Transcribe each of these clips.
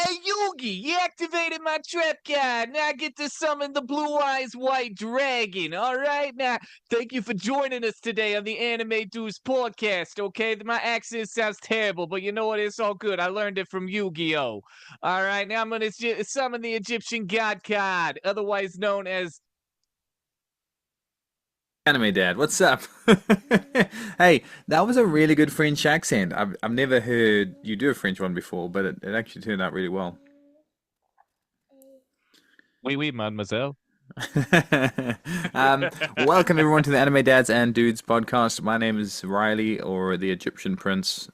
Hey, Yugi, you activated my trap card. Now I get to summon the Blue Eyes White Dragon. All right, now thank you for joining us today on the Anime Dudes podcast. Okay, my accent sounds terrible, but you know what? It's all good. I learned it from Yu-Gi-Oh. All right, now I'm gonna summon the Egyptian God card, otherwise known as. Anime Dad, what's up? Hey, that was a really good French accent. I've never heard you do a French one before, but it actually turned out really well. Oui, oui, mademoiselle. um, Welcome everyone to the Anime Dads and Dudes podcast. My name is Reilly, or the Egyptian Prince,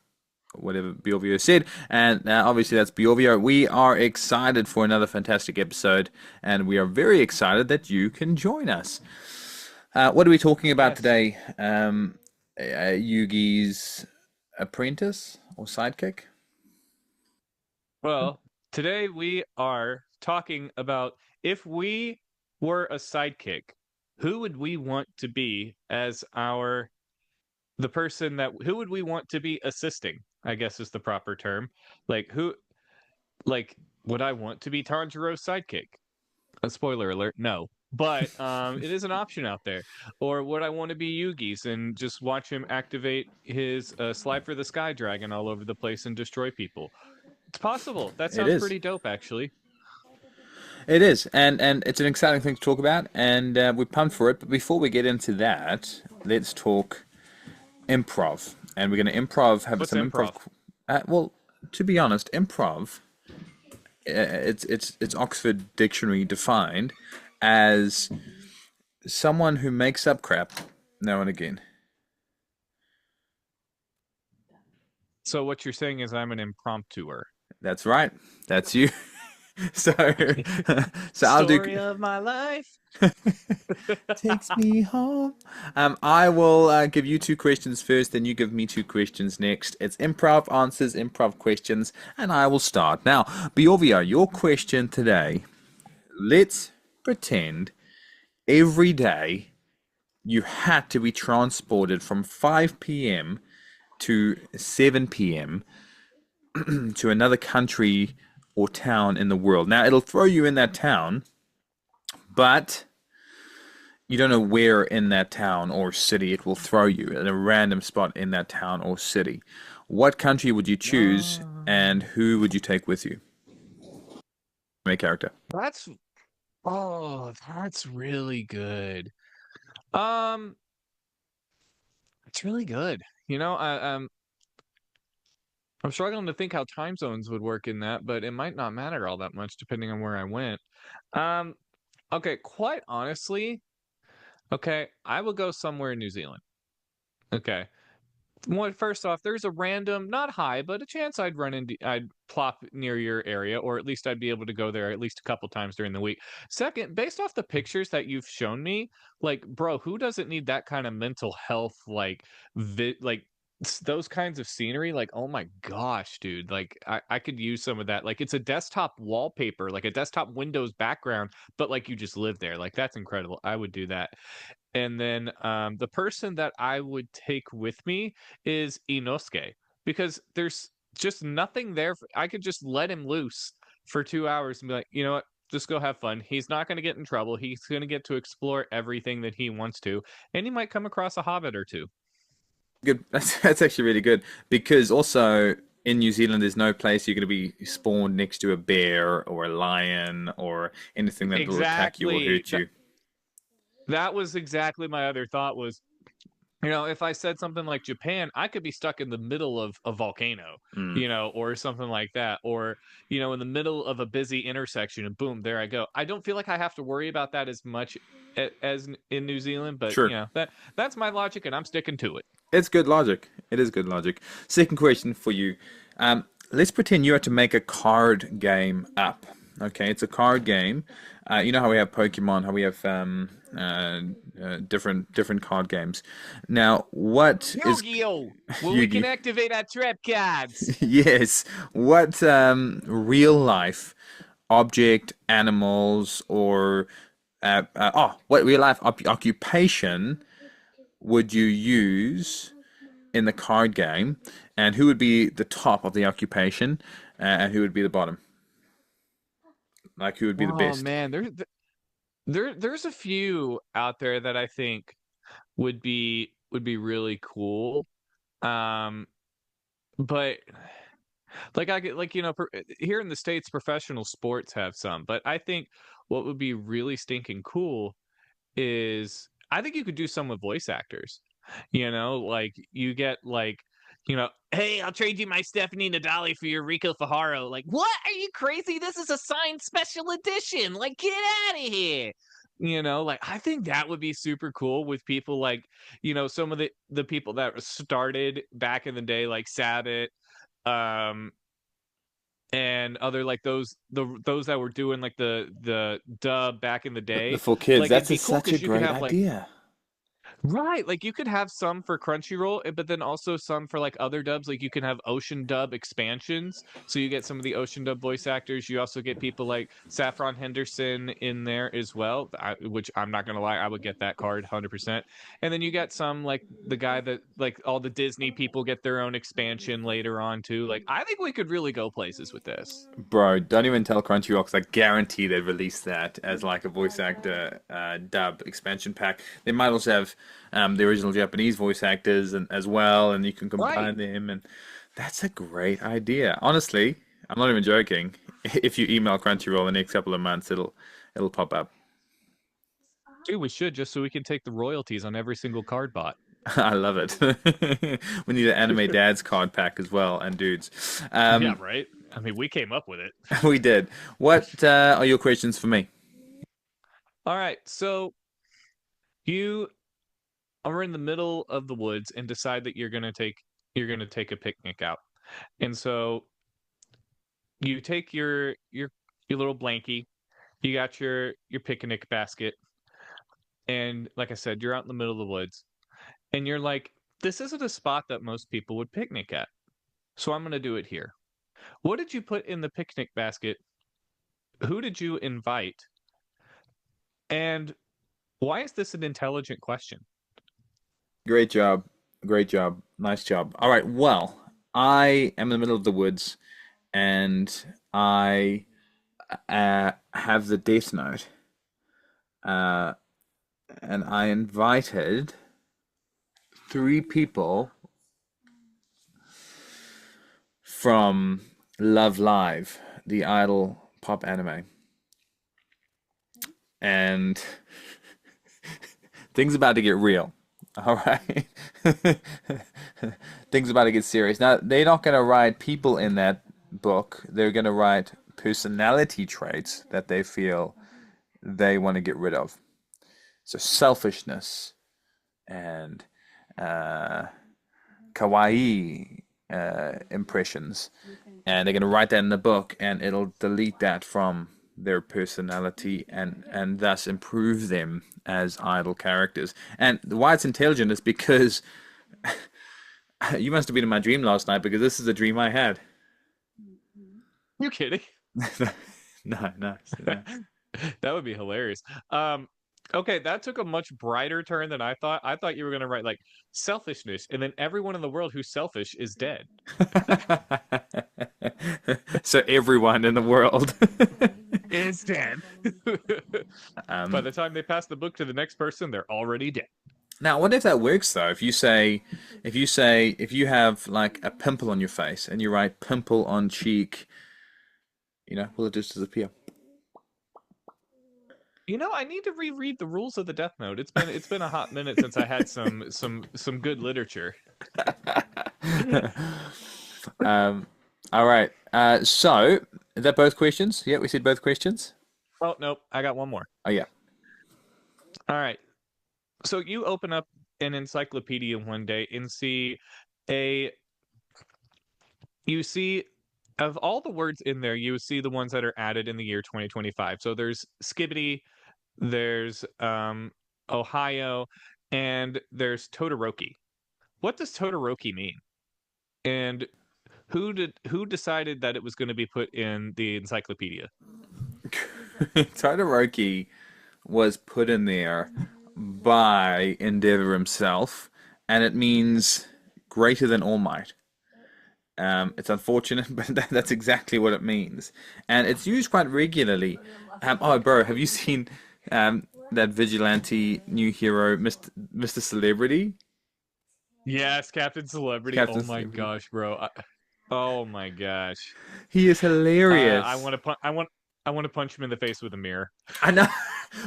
whatever Bjorvio said, and obviously that's Bjorvio. We are excited for another fantastic episode, and we are very excited that you can join us. What are we talking about Yes. today? Yugi's apprentice or sidekick? Well, today we are talking about if we were a sidekick, who would we want to be as the person that who would we want to be assisting? I guess is the proper term. Like who like would I want to be Tanjiro's sidekick? A spoiler alert, no. But it is an option out there. Or would I want to be Yugi's and just watch him activate his Slide for the Sky Dragon all over the place and destroy people? It's possible. That It sounds is. pretty dope, actually. It is, and it's an exciting thing to talk about, and we're pumped for it. But before we get into that, let's talk improv, and we're going to have What's some improv. improv? Well, to be honest, improv, it's Oxford Dictionary defined as someone who makes up crap now and again. So what you're saying is I'm an impromptuer. That's right. That's you. So, so I'll do. Story of my life. Takes me home. I will give you two questions first, then you give me two questions next. It's improv answers, improv questions, and I will start. Now, Bjorvio, your question today. Let's pretend every day you had to be transported from 5 p.m. to 7 p.m. to another country or town in the world. Now, it'll throw you in that town, but you don't know where in that town or city it will throw you at a random spot in that town or city. What country would you choose, and who would you take with you? Main character. That's that's really good. Um, it's really good. I'm struggling to think how time zones would work in that, but it might not matter all that much depending on where I went. Um, okay, quite honestly, okay, I will go somewhere in New Zealand. Okay. Well, first off, there's a random, not high, but a chance I'd plop near your area, or at least I'd be able to go there at least a couple times during the week. Second, based off the pictures that you've shown me, like, bro, who doesn't need that kind of mental health, like those kinds of scenery? Like, oh my gosh, dude, like I could use some of that. Like, it's a desktop wallpaper, like a desktop Windows background, but like you just live there. Like, that's incredible. I would do that. And then the person that I would take with me is Inosuke because there's just nothing there. I could just let him loose for 2 hours and be like, you know what? Just go have fun. He's not going to get in trouble. He's going to get to explore everything that he wants to. And he might come across a hobbit or two. Good. That's actually really good because also in New Zealand, there's no place you're going to be spawned next to a bear or a lion or anything that will attack you or Exactly. hurt you. That was exactly my other thought was, if I said something like Japan, I could be stuck in the middle of a volcano, Mm. or something like that, or in the middle of a busy intersection, and boom, there I go. I don't feel like I have to worry about that as much as in New Zealand, but Sure. that's my logic, and I'm sticking to it. It's good logic. It is good logic. Second question for you. Let's pretend you had to make a card game up. Okay, it's a card game. You know how we have Pokemon, how we have different card games. Now, what is Yu-Gi-Oh! Well, we can Yugi? activate our trap cards. Yes. What real life object, animals, or what real life occupation would you use in the card game, and who would be the top of the occupation, and who would be the bottom? Like who would be the Oh best? man, there's a few out there that I think would be really cool. Um, but like I get like here in the States, professional sports have some, but I think what would be really stinking cool is I think you could do some with voice actors. Like you get like, hey, I'll trade you my Stephanie Nadali for your Rico Fajardo. Like, what? Are you crazy? This is a signed special edition. Like, get out of here. Like I think that would be super cool with people like, some of the people that started back in the day, like Sabbath, um, and other like those that were doing like the dub back in the The day. full kids. Like it'd That's be cool such a because you could great have like idea. right, like you could have some for Crunchyroll, but then also some for like other dubs. Like you can have Ocean Dub expansions, so you get some of the Ocean Dub voice actors. You also get people like Saffron Henderson in there as well, which I'm not gonna lie, I would get that card 100%. And then you got some like the guy that like all the Disney people get their own expansion later on too. Like I think we could really go places with this. Bro, don't even tell Crunchyroll 'cause I guarantee they'd release that as like a voice actor dub expansion pack. They might also have the original Japanese voice actors and as well, and you can Right. combine them. And that's a great idea. Honestly, I'm not even joking. If you email Crunchyroll the next couple of months, it'll pop up. Dude, we should just so we can take the royalties on every single card bought. I love it. We need an anime dads card pack as well, and dudes. Yeah, Um, right. I mean, we came up with it. we did. What are your questions for me? All right, so you are in the middle of the woods and decide that you're gonna take a picnic out. And so you take your little blankie, you got your picnic basket, and like I said, you're out in the middle of the woods, and you're like, this isn't a spot that most people would picnic at. So I'm gonna do it here. What did you put in the picnic basket? Who did you invite? And why is this an intelligent question? Great job. Great job. Nice job. All right. Well, I am in the middle of the woods and I have the Death Note. Uh, and I invited three people from Love Live, the idol pop anime. And things about to get real. All right. Things about to get serious. Now, they're not going to write people in that book. They're going to write personality traits that they feel they want to get rid of. So, selfishness and uh, kawaii impressions. And they're going to write that in the book, and it'll delete that from their personality and thus improve them as idol characters. And why it's intelligent is because you must have been in my dream last night because this is a dream I had. You kidding? No, no, no. That would be hilarious. Um, okay, that took a much brighter turn than I thought. I thought you were gonna write like selfishness, and then everyone in the world who's selfish is dead. So everyone in the world. Is dead. By um, the time they pass the book to the next person, they're already dead. Now, what if that works though? If you have like a pimple on your face and you write pimple on cheek, will it just disappear? I need to reread the rules of the Death Note. It's been a hot minute since I had some good literature. Um, all right. So is that both questions? Yeah, we said both questions. Oh nope, I got one more. Oh yeah. All right. So you open up an encyclopedia one day and a you see of all the words in there, you see the ones that are added in the year 2025. So there's Skibbity, there's Ohio, and there's Todoroki. What does Todoroki mean? And who decided that it was going to be put in the encyclopedia? Todoroki was put in there by Endeavor himself, and it means greater than All Might. It's unfortunate, but that's exactly what it means, and it's used quite regularly. Oh, bro, have you seen that vigilante new hero, Mr. Celebrity, Yes, Captain Celebrity. Captain Oh my Celebrity? gosh, bro. Oh my gosh. He is I hilarious. want to I want to punch him in the face with a mirror. I know,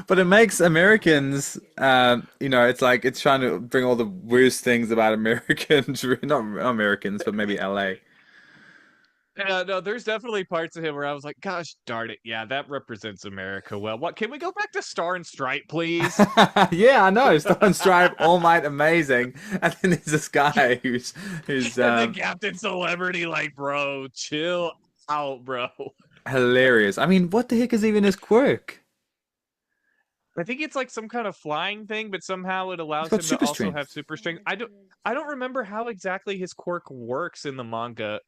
but it makes Americans, it's like it's trying to bring all the worst things about Americans, not Americans, but maybe LA. No, there's definitely parts of him where I was like, gosh darn it, yeah, that represents America well. What can we go back to Star and Stripe, please? Yeah, I know. Star and Stripe, All Might, amazing, and then there's this guy who's And then Captain Celebrity, like, bro, chill out, bro. hilarious. I mean, what the heck is even his quirk? I think it's like some kind of flying thing, but somehow it He's allows got him to super also have strength. super strength. I don't remember how exactly his quirk works in the manga.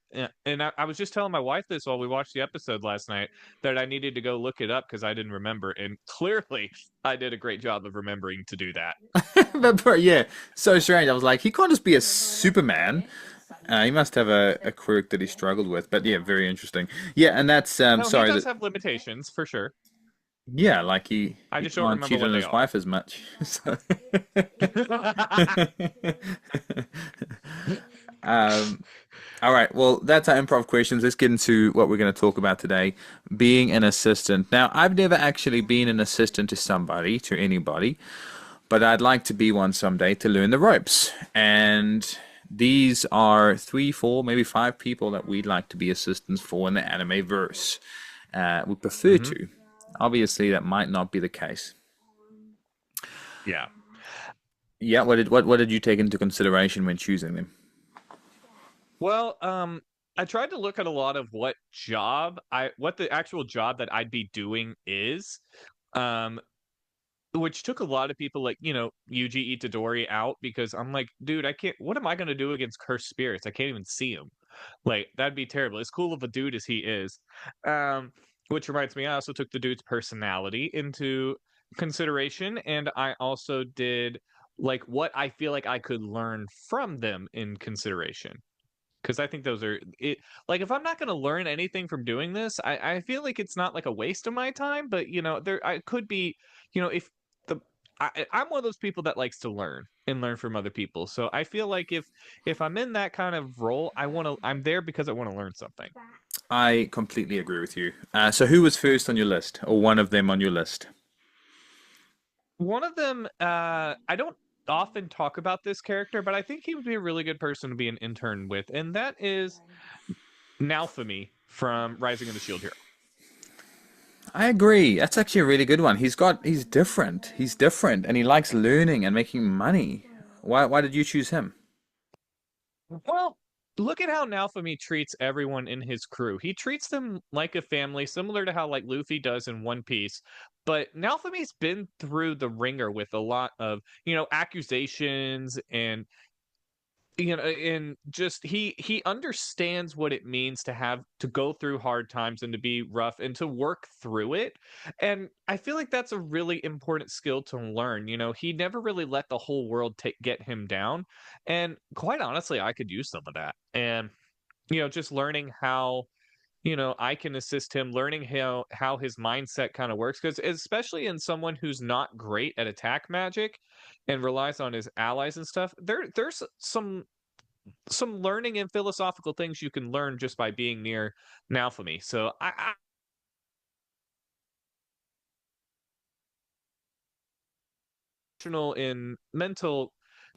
And I was just telling my wife this while we watched the episode last night that I needed to go look it up because I didn't remember. And clearly I did a great job of remembering to do that. But yeah, so strange. I was like, he can't just be a Superman. He must have a quirk that he struggled with. But yeah, very interesting. Yeah, and that's No, he sorry does that have limitations for sure. yeah, like I he just don't can't remember cheat on what they his are. wife as much. So um, all right, well, that's our improv questions. Let's get into what we're going to talk about today, being an assistant. Now, I've never actually been an assistant to somebody, to anybody, but I'd like to be one someday to learn the ropes. And these are three, four, maybe five people that we'd like to be assistants for in the anime verse. We prefer Hmm. to. Obviously, that might not be the case. Yeah. Yeah, what did you take into consideration when choosing them? Well, I tried to look at a lot of what the actual job that I'd be doing is. Um, which took a lot of people like, Yuji Itadori out because I'm like, dude, I can't, what am I going to do against cursed spirits? I can't even see him. Like, that'd be terrible. As cool of a dude as he is. Um, which reminds me, I also took the dude's personality into consideration, and I also did like what I feel like I could learn from them in consideration. Because I think those are it. Like, if I'm not going to learn anything from doing this, I feel like it's not like a waste of my time. But there I could be, if the I'm one of those people that likes to learn and learn from other people. So I feel like if I'm in that kind of role, I'm there because I want to learn something. I completely agree with you. So who was first on your list, or one of them on your list? One of them, I don't often talk about this character, but I think he would be a really good person to be an intern with, and that is Naofumi from Rising of the Shield Hero. I agree. That's actually a really good one. He's different. He's different, and he likes learning and making money. Why did you choose him? Well, look at how Naofumi treats everyone in his crew. He treats them like a family, similar to how like Luffy does in One Piece. But Naofumi's been through the ringer with a lot of, accusations and just he understands what it means to have to go through hard times and to be rough and to work through it. And I feel like that's a really important skill to learn. He never really let the whole world get him down, and quite honestly I could use some of that. And just learning how I can assist him, learning how his mindset kind of works, because especially in someone who's not great at attack magic and relies on his allies and stuff, there's some learning and philosophical things you can learn just by being near Naofumi. So I in mental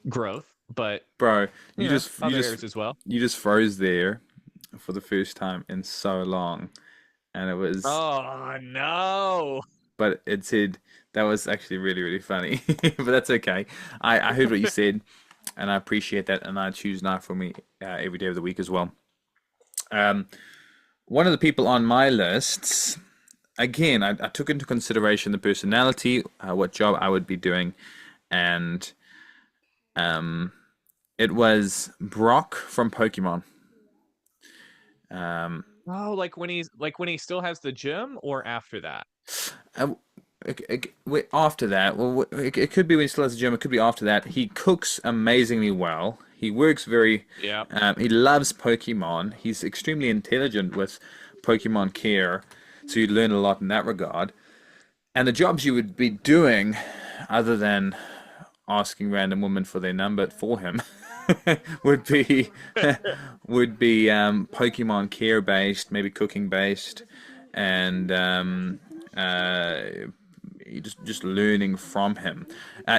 growth, but Bro, other areas as well. you just froze there for the first time in so long, and it was, Oh no. but it said that was actually really really funny. But that's okay. I heard what you said, and I appreciate that, and I choose not for me every day of the week as well. Um, One of the people on my lists, again, I took into consideration the personality, what job I would be doing, and um, it was Brock from Pokemon. Um, Oh, like when he still has the gym or after that. uh, after that, well, it could be when he still has a gym. It could be after that. He cooks amazingly well. He works very. Yeah. He loves Pokemon. He's extremely intelligent with Pokemon care, so you learn a lot in that regard. And the jobs you would be doing, other than asking random women for their number for him, would be Pokemon care based, maybe cooking based, and uh, just learning from him.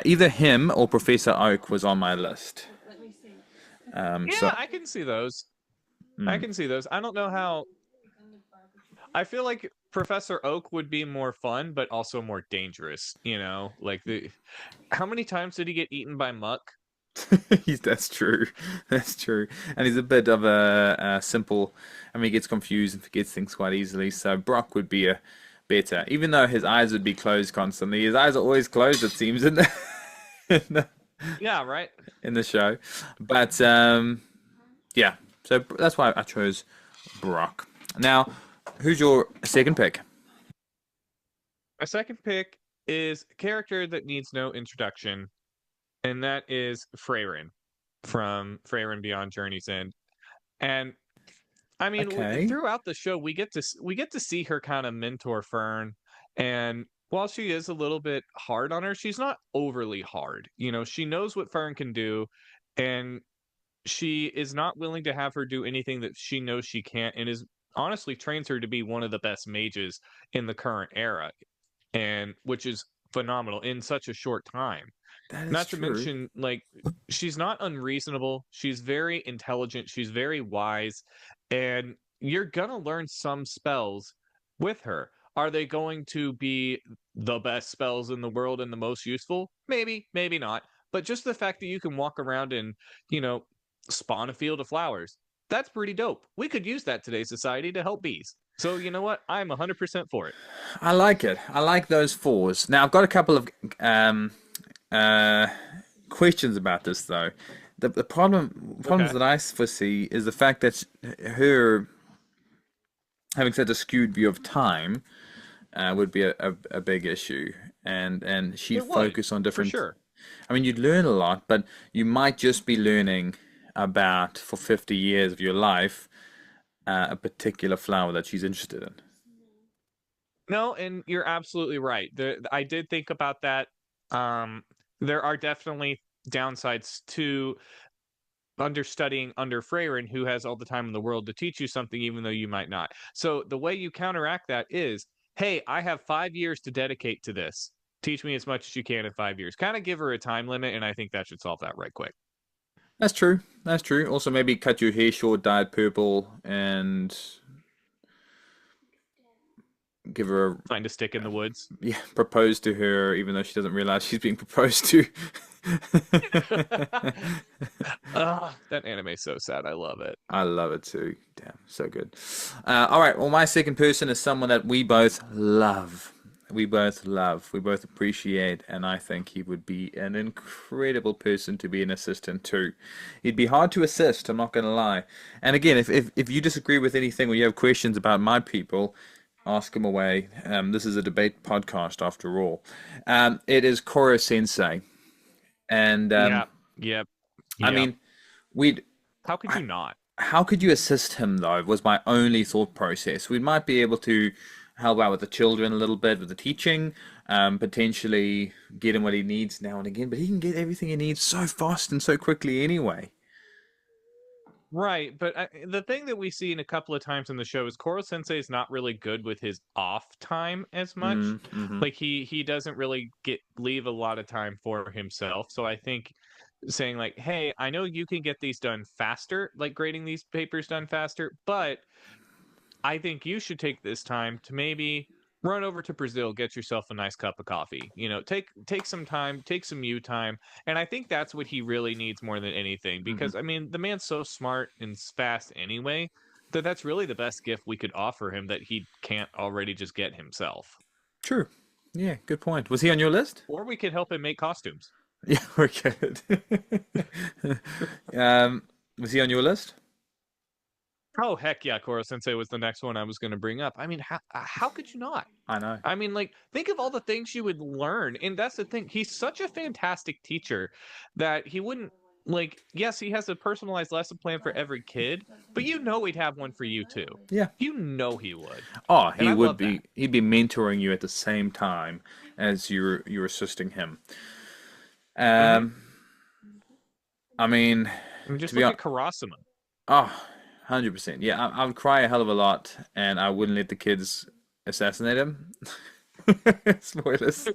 Either him or Professor Oak was on my list. So Yeah, I can see those. I mm. can see those. I don't know how. I feel like Professor Oak would be more fun, but also more dangerous. Like the how many times did he get eaten by Muck? That's true. That's true. And he's a bit of a simple. I mean, he gets confused and forgets things quite easily. So Brock would be a better, even though his eyes would be closed constantly. His eyes are always closed, it seems, in the, Yeah, right. in the show. But yeah. So that's why I chose Brock. Now, who's your second pick? My second pick is a character that needs no introduction, and that is Freyrin from Freyrin Beyond Journey's End. And I mean, Okay. throughout the show, we get to see her kind of mentor Fern, and while she is a little bit hard on her, she's not overly hard. She knows what Fern can do, and she is not willing to have her do anything that she knows she can't, and is honestly trains her to be one of the best mages in the current era, and which is phenomenal in such a short time. That is Not to true. mention, like, she's not unreasonable. She's very intelligent. She's very wise. And you're going to learn some spells with her. Are they going to be the best spells in the world and the most useful? Maybe, maybe not. But just the fact that you can walk around and, you know, spawn a field of flowers, that's pretty dope. We could use that today's society to help bees. So, you know what? I'm 100% for it. I like it. I like those fours. Now I've got a couple of uh, questions about this though. The problems Okay. that I foresee is the fact that her having such a skewed view of time would be a big issue, and she'd It would, focus on for different. sure. I mean, you'd learn a lot, but you might just be learning about for 50 years of your life a particular flower that she's interested in. No, and you're absolutely right. I did think about that. Um, there are definitely downsides to understudying under Freyrin, who has all the time in the world to teach you something, even though you might not. So the way you counteract that is, hey, I have 5 years to dedicate to this. Teach me as much as you can in 5 years. Kind of give her a time limit, and I think that should solve that right quick. That's true. That's true. Also, maybe cut your hair short, dye it purple, and give her a Find a stick in the woods. yeah, propose to her, even though she doesn't realize she's being proposed to. That anime's so sad. I love it. I love it too. Damn, so good. All right. Well, my second person is someone that we both love. We both love. We both appreciate, and I think he would be an incredible person to be an assistant to. He'd be hard to assist. I'm not going to lie. And again, if you disagree with anything or you have questions about my people, ask him away. This is a debate podcast after all. It is Koro Sensei, and Yeah. Yep. I Yep. mean, we'd How could you not? how could you assist him though? Was my only thought process. We might be able to help out with the children a little bit with the teaching, potentially get him what he needs now and again, but he can get everything he needs so fast and so quickly anyway. Right, but the thing that we see in a couple of times in the show is Koro Sensei is not really good with his off time as much. Mm-hmm. Like he doesn't really get leave a lot of time for himself. So I think saying like, "Hey, I know you can get these done faster, like grading these papers done faster, but I think you should take this time to maybe run over to Brazil, get yourself a nice cup of coffee. Take some time, take some you time, and I think that's what he really needs more than anything. Mm-hmm. Because I mean, the man's so smart and fast anyway that that's really the best gift we could offer him that he can't already just get himself. True. Yeah, good point. Was he on your list? Or we could help him make costumes. Yeah, we're good. Was he on your list? Oh heck yeah, Koro Sensei was the next one I was going to bring up. I mean, how could you not? I know. I mean, like, think of all the things you would learn. And that's the thing. He's such a fantastic teacher that he wouldn't. like, yes, he has a personalized lesson plan for every kid, but he'd have one for you too. Yeah. He would. Oh, And he I would love that. be. He'd be mentoring you at the same time as you're assisting him. Hmm. Um, I mean, I mean, to just be look honest, at Karasuma. oh, 100%. Yeah, I would cry a hell of a lot, and I wouldn't let the kids assassinate him. Spoilers.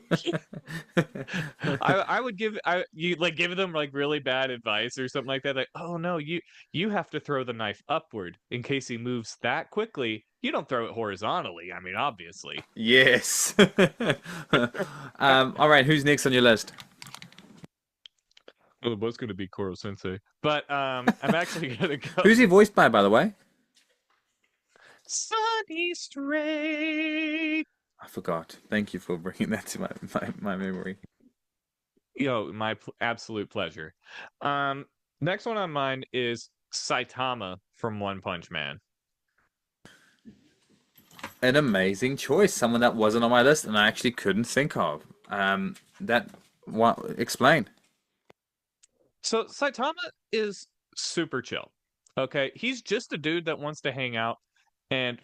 I would give you like give them like really bad advice or something like that. Like, oh no, you have to throw the knife upward in case he moves that quickly. You don't throw it horizontally. I mean, obviously. Yes. All right, who's next on your list? Well, it was going to be Koro Sensei, but I'm actually gonna go Who's he voiced by the way? Sunny Stray. I forgot. Thank you for bringing that to my memory. My absolute pleasure. Um, Next one on mine is Saitama from One Punch Man. An amazing choice. Someone that wasn't on my list and I actually couldn't think of. That what? Explain. So Saitama is super chill. Okay, he's just a dude that wants to hang out and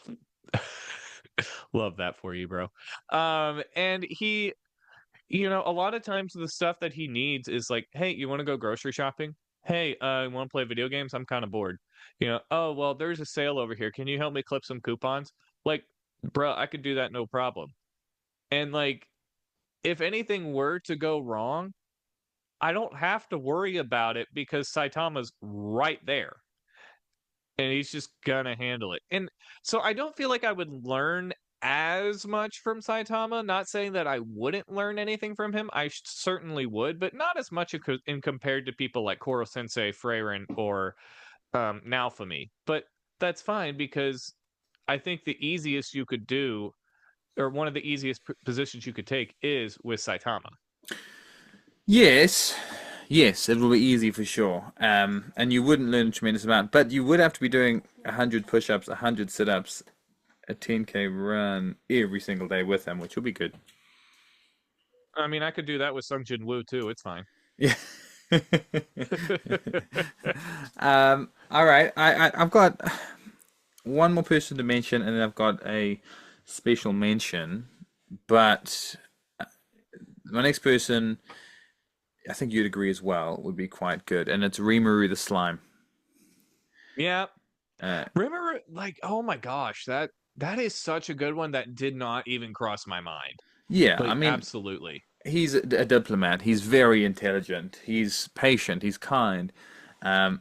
love that for you, bro. And he, a lot of times the stuff that he needs is like, hey, you want to go grocery shopping? Hey, you want to play video games? I'm kind of bored. Oh well, there's a sale over here. Can you help me clip some coupons? Like, bro, I could do that no problem. And like, if anything were to go wrong, I don't have to worry about it because Saitama's right there and he's just gonna handle it. And so I don't feel like I would learn as much from Saitama. Not saying that I wouldn't learn anything from him. I certainly would, but not as much in compared to people like Koro Sensei, Freyren, or Naofumi. But that's fine because I think the easiest you could do, or one of the easiest positions you could take, is with Saitama. Yes, yes, it will be easy for sure. And you wouldn't learn a tremendous amount, but you would have to be doing 100 push-ups, 100 sit-ups, a 10K run every single day with him, which will be good. I mean, I could do that with Sung Jin Woo too. It's fine. Yeah. All right. I've got one more person to mention, and then I've got a special mention. But my next person, I think you'd agree as well, would be quite good, and it's Rimuru the Slime. Yeah. Uh, Remember, like, oh my gosh, that is such a good one that did not even cross my mind. yeah, I Like, mean, absolutely. he's a diplomat. He's very intelligent. He's patient. He's kind.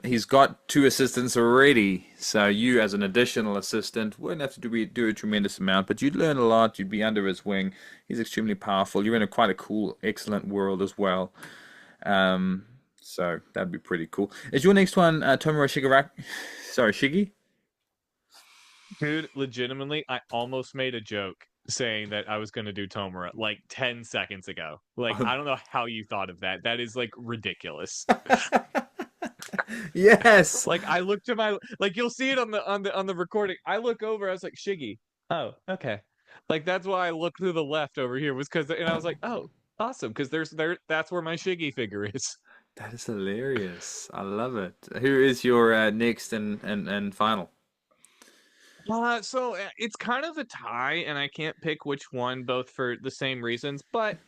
He's got two assistants already, so you, as an additional assistant, wouldn't have to do a tremendous amount, but you'd learn a lot. You'd be under his wing. He's extremely powerful. You're in a quite a cool, excellent world as well. Um, so that'd be pretty cool. Is your next one Tomura Shigaraki? Sorry, Shigi? Dude, legitimately, I almost made a joke saying that I was going to do Tomura like 10 seconds ago. Like, I don't know how you thought of that. That is like ridiculous. Yes. Like I looked to my like you'll see it on the recording. I look over, I was like, Shiggy. Oh, okay. Like that's why I looked to the left over here was because and I was like, oh, awesome, because that's where my Shiggy figure is. That is hilarious. I love it. Who is your next and final? It's kind of a tie, and I can't pick which one, both for the same reasons, but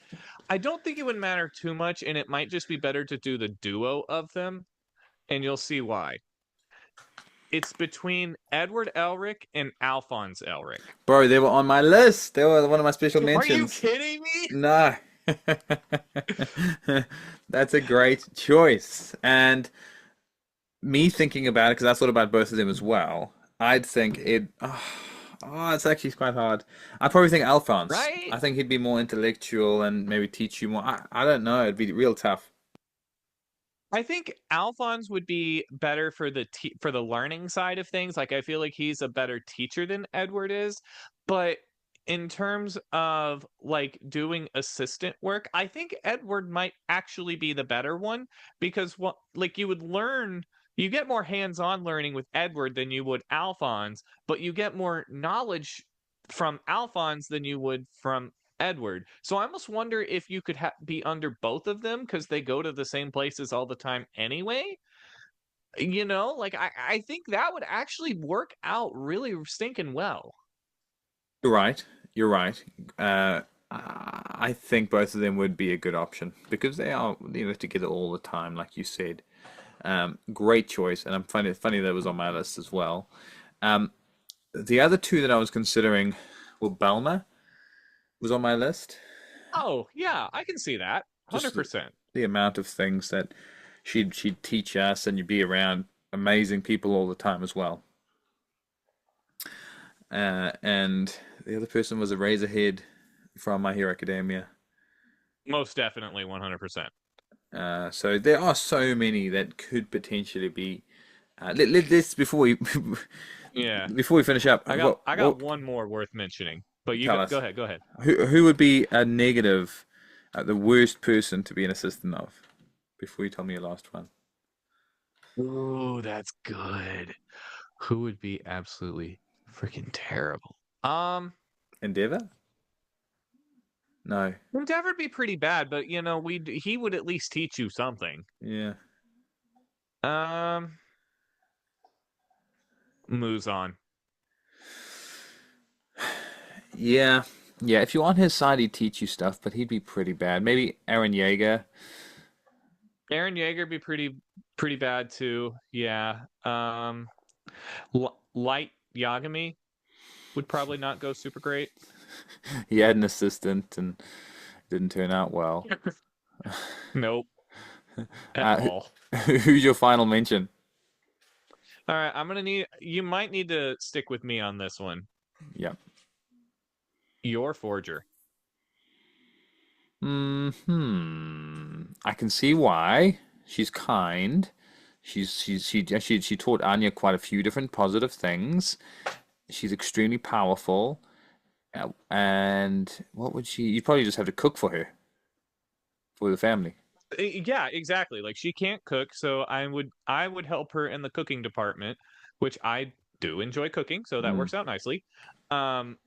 I don't think it would matter too much, and it might just be better to do the duo of them, and you'll see why. It's between Edward Elric and Alphonse Elric. Bro, they were on my list. They were one of my special Are you mentions. kidding me? No. That's a great choice. And me thinking about it, because I thought about both of them as well, I'd think it. It's actually quite hard. I'd probably think Alphonse. Right? I think he'd be more intellectual and maybe teach you more. I don't know. It'd be real tough. I think Alphonse would be better for for the learning side of things. Like I feel like he's a better teacher than Edward is, but in terms of like doing assistant work, I think Edward might actually be the better one because what like you get more hands-on learning with Edward than you would Alphonse, but you get more knowledge from Alphonse than you would from Edward. So I almost wonder if you could be under both of them because they go to the same places all the time anyway. Like I think that would actually work out really stinking well. You're right. You're right. I think both of them would be a good option because they are, together all the time, like you said. Great choice, and I'm funny that was on my list as well. Um, the other two that I was considering were Belma was on my list. Oh, yeah, I can see that. Just 100%. the amount of things that she'd teach us, and you'd be around amazing people all the time as well. And the other person was a Razorhead from My Hero Academia. Most definitely 100%. So there are so many that could potentially be. Let's before we Yeah. before we finish up, I got what one more worth mentioning. But you tell go us ahead, go ahead. who would be a negative, the worst person to be an assistant of? Before you tell me your last one, Ooh, that's good. Who would be absolutely freaking terrible? Endeavor? No, Endeavor would be pretty bad, but he would at least teach you something. yeah, Um, Muzan. yeah, yeah. If you're on his side, he'd teach you stuff, but he'd be pretty bad. Maybe Aaron Yeager. Aaron Yeager be pretty bad too. Yeah. Light Yagami would probably not go super great. He had an assistant and didn't turn out well. Nope, at Uh, all. who's your final mention? All right, you might need to stick with me on this one. Yeah. Your forger. I can see why. She's kind. She taught Anya quite a few different positive things. She's extremely powerful. And what would she? You'd probably just have to cook for the family. Yeah, exactly. Like she can't cook, so I would help her in the cooking department, which I do enjoy cooking, so that Mm. works out nicely. Um,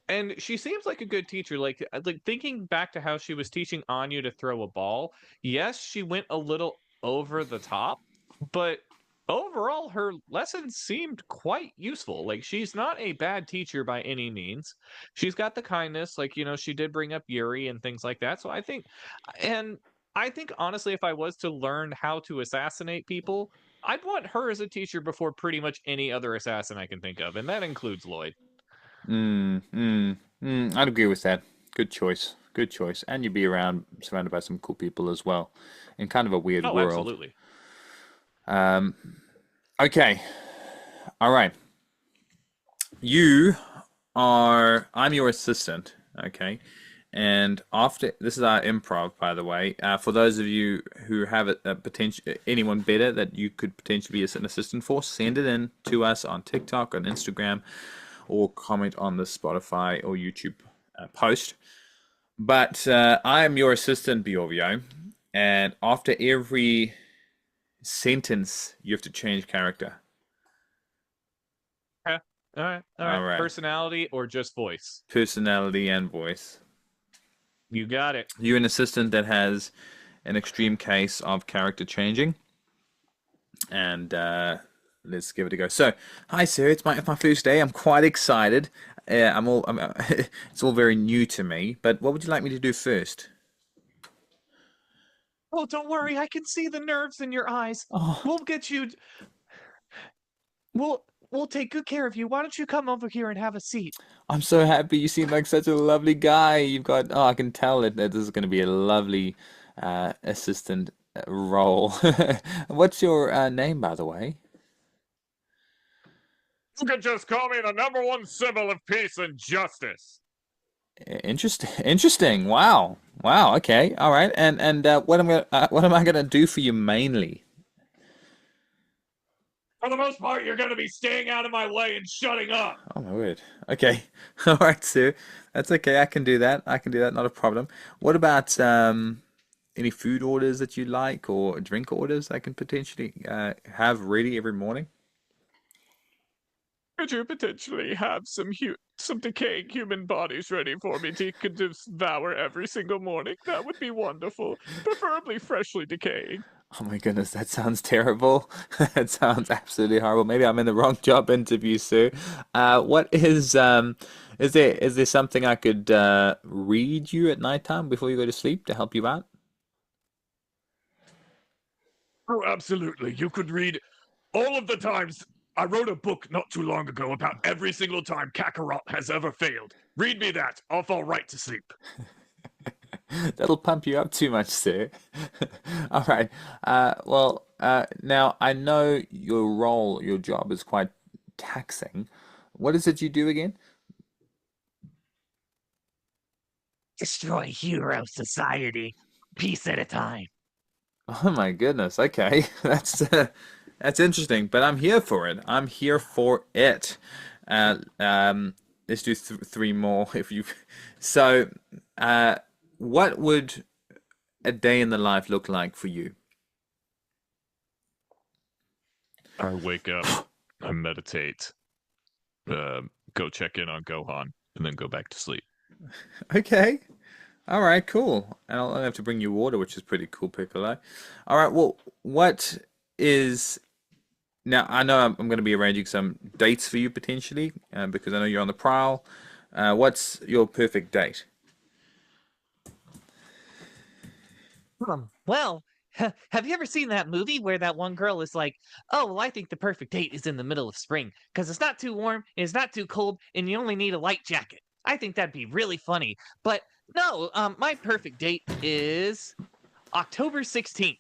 and she seems like a good teacher. Like thinking back to how she was teaching Anya to throw a ball. Yes, she went a little over the top, but overall her lessons seemed quite useful. Like she's not a bad teacher by any means. She's got the kindness, like she did bring up Yuri and things like that. So and I think honestly, if I was to learn how to assassinate people, I'd want her as a teacher before pretty much any other assassin I can think of, and that includes Lloyd. I'd agree with that. Good choice. Good choice. And you'd be around surrounded by some cool people as well, in kind of a weird Oh, world. absolutely. Okay. All right. I'm your assistant. Okay. And after this is our improv, by the way. For those of you who have a potential, anyone better that you could potentially be an assistant for, send it in to us on TikTok, on Instagram, or comment on the Spotify or YouTube post. But I am your assistant, Bjorvio, and after every sentence, you have to change character. Yeah. All right. All All right. right. Personality or just voice? Personality and voice. You got it. You're an assistant that has an extreme case of character changing, and let's give it a go. So, hi, sir. It's my first day. I'm quite excited. It's all very new to me. But what would you like me to do first? Oh, don't worry. I can see the nerves in your eyes. Oh, We'll get you. We'll take good care of you. Why don't you come over here and have a seat? I'm so happy. You seem like such a lovely guy. I can tell that this is going to be a lovely assistant role. What's your name, by the way? You can just call me the number one symbol of peace and justice. Interesting. Interesting. Wow. Wow. Okay. All right. And what am I gonna do for you mainly? For the most part, you're going to be staying out of my way and shutting up. Oh my word. Okay. All right, sir. That's okay. I can do that. I can do that. Not a problem. What about any food orders that you like or drink orders I can potentially have ready every morning? Could you potentially have some decaying human bodies ready for me to devour every single morning? That would be wonderful, preferably freshly decaying. Oh my goodness, that sounds terrible. That sounds absolutely horrible. Maybe I'm in the wrong job interview, sir. What is there something I could read you at nighttime before you go to sleep to help you out? Oh, absolutely. You could read all of the times. I wrote a book not too long ago about every single time Kakarot has ever failed. Read me that. I'll fall right to sleep. That'll pump you up too much, sir. All right. Now I know your job is quite taxing. What is it you do again? Destroy hero society, piece at a time. Oh my goodness. Okay, that's interesting. But I'm here for it. I'm here for it. Uh, um, let's do three more if you. So, uh, what would a day in the life look like for you? I wake up, I meditate, uh, go check in on Gohan, and then go back to sleep. Okay. All right, cool. And I'll have to bring you water, which is pretty cool, Piccolo. All right, well, what is now? I know I'm going to be arranging some dates for you potentially, because I know you're on the prowl. What's your perfect date? Well, have you ever seen that movie where that one girl is like, "Oh, well, I think the perfect date is in the middle of spring because it's not too warm, it's not too cold, and you only need a light jacket." I think that'd be really funny. But no, my perfect date is October 16th.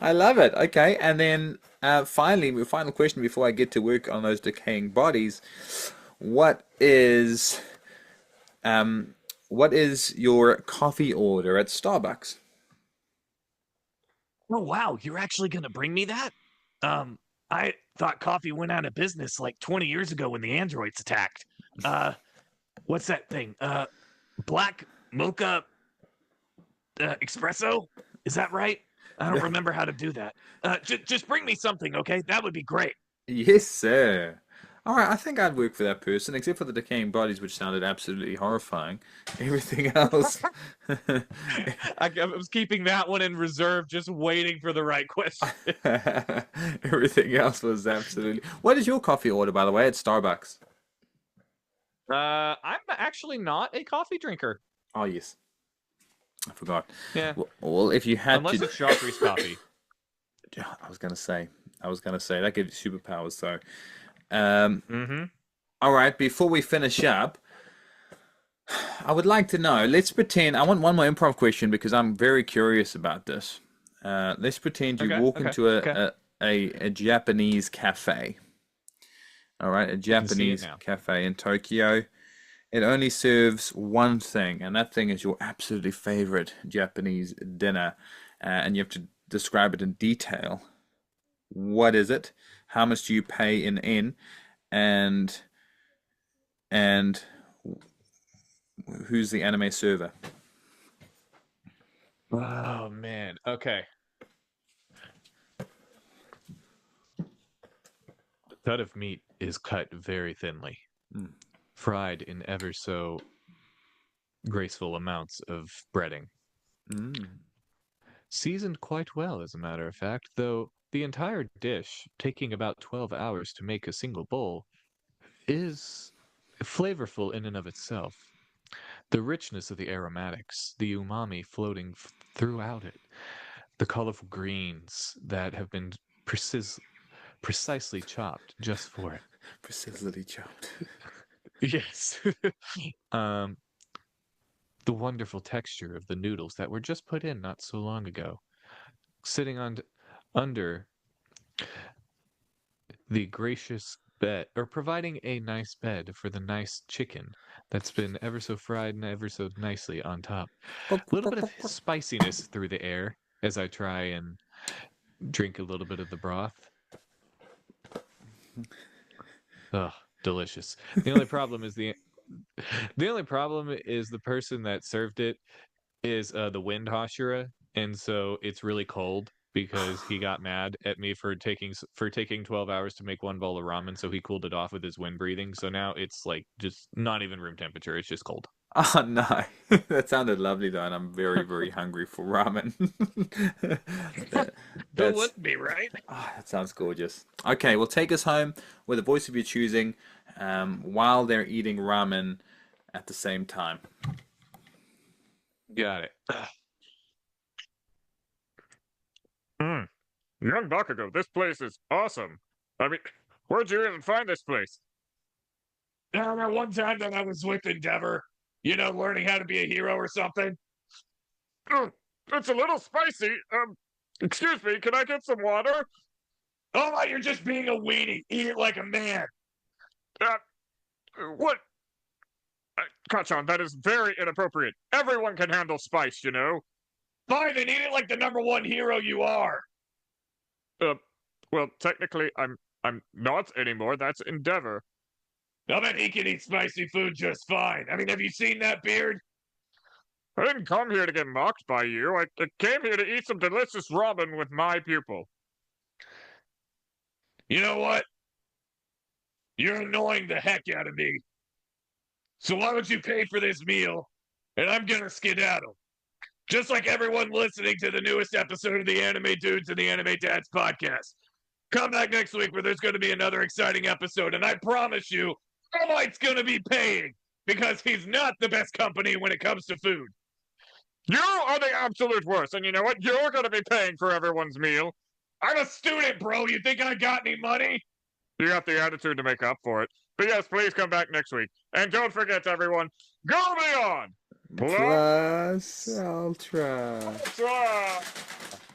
I love it. Okay, and then finally, my final question before I get to work on those decaying bodies. What is um, what is your coffee order at Starbucks? Oh, wow, you're actually going to bring me that? Um, I thought coffee went out of business like 20 years ago when the androids attacked. Uh, what's that thing? Black mocha espresso? Is that right? I don't remember how to do that. Just bring me something, okay? That would be great. Yes, sir. All right, I think I'd work for that person, except for the decaying bodies, which sounded absolutely horrifying. Everything else, I was keeping that one in reserve, just waiting for the right question. everything else was absolutely. What is your coffee order, by the way, at Starbucks? I'm actually not a coffee drinker. Oh, yes, I forgot. Yeah, Well, if you had unless to, it's Joffrey's coffee. I was gonna say, that gives you superpowers. So, um, Mm-hmm. all right, before we finish up. I would like to know. Let's pretend. I want one more improv question because I'm very curious about this. Let's pretend you Okay. walk Okay. into Okay. a Japanese cafe. All right, a I can see it Japanese now. cafe in Tokyo. It only serves one thing, and that thing is your absolutely favorite Japanese dinner, and you have to describe it in detail. What is it? How much do you pay in yen? And and who's the anime server? Oh man. Okay. The cut of meat is cut very thinly, Mm. fried in ever so graceful amounts of breading. Mm. Seasoned quite well, as a matter of fact, though the entire dish, taking about 12 hours to make a single bowl, is flavorful in and of itself. The richness of the aromatics, the umami floating throughout it, the colorful greens that have been precis- precisely chopped just for it. Precisely chopped. Yes. um, the wonderful texture of the noodles that were just put in not so long ago, sitting on under the gracious bed, or providing a nice bed for the nice chicken that's been ever so fried and ever so nicely on top. A little bit of spiciness through the air as I try and drink a little bit of the broth. Ugh, delicious. The only problem is the only problem is the person that served it is the wind Hashira, and so it's really cold. because he got mad at me for taking 12 hours to make one bowl of ramen, so he cooled it off with his wind breathing. So now it's like just not even room temperature, it's just cold. Oh no, that sounded lovely though, and I'm very, very hungry for ramen. That, Who that's wouldn't be, right? that sounds gorgeous. Okay, well, take us home with a voice of your choosing, while they're eating ramen at the same time. Got it. Young Bakugo, this place is awesome. I mean, where'd you even find this place? That one time that I was with Endeavor, you know, learning how to be a hero or something. It's a little spicy. Excuse me, can I get some water? Oh, you're just being a weenie. Eat it like a man. What? Kachan, that is very inappropriate. Everyone can handle spice, you know. Fine, then eat it like the #1 hero you are. Well, technically, I'm not anymore. That's Endeavor. I bet he can eat spicy food just fine. I mean, have you seen that beard? I didn't come here to get mocked by you. I came here to eat some delicious ramen with my pupil. You know what? You're annoying the heck out of me. So why don't you pay for this meal, and I'm gonna skedaddle. Just like everyone listening to the newest episode of the Anime Dudes and the Anime Dads podcast. Come back next week where there's going to be another exciting episode, and I promise you, All Might's going to be paying because he's not the best company when it comes to food. You are the absolute worst, and you know what? You're going to be paying for everyone's meal. I'm a student, bro. You think I got any money? You got the attitude to make up for it. But yes, please come back next week. And don't forget, everyone, go beyond! Plus Ultra. Ultra!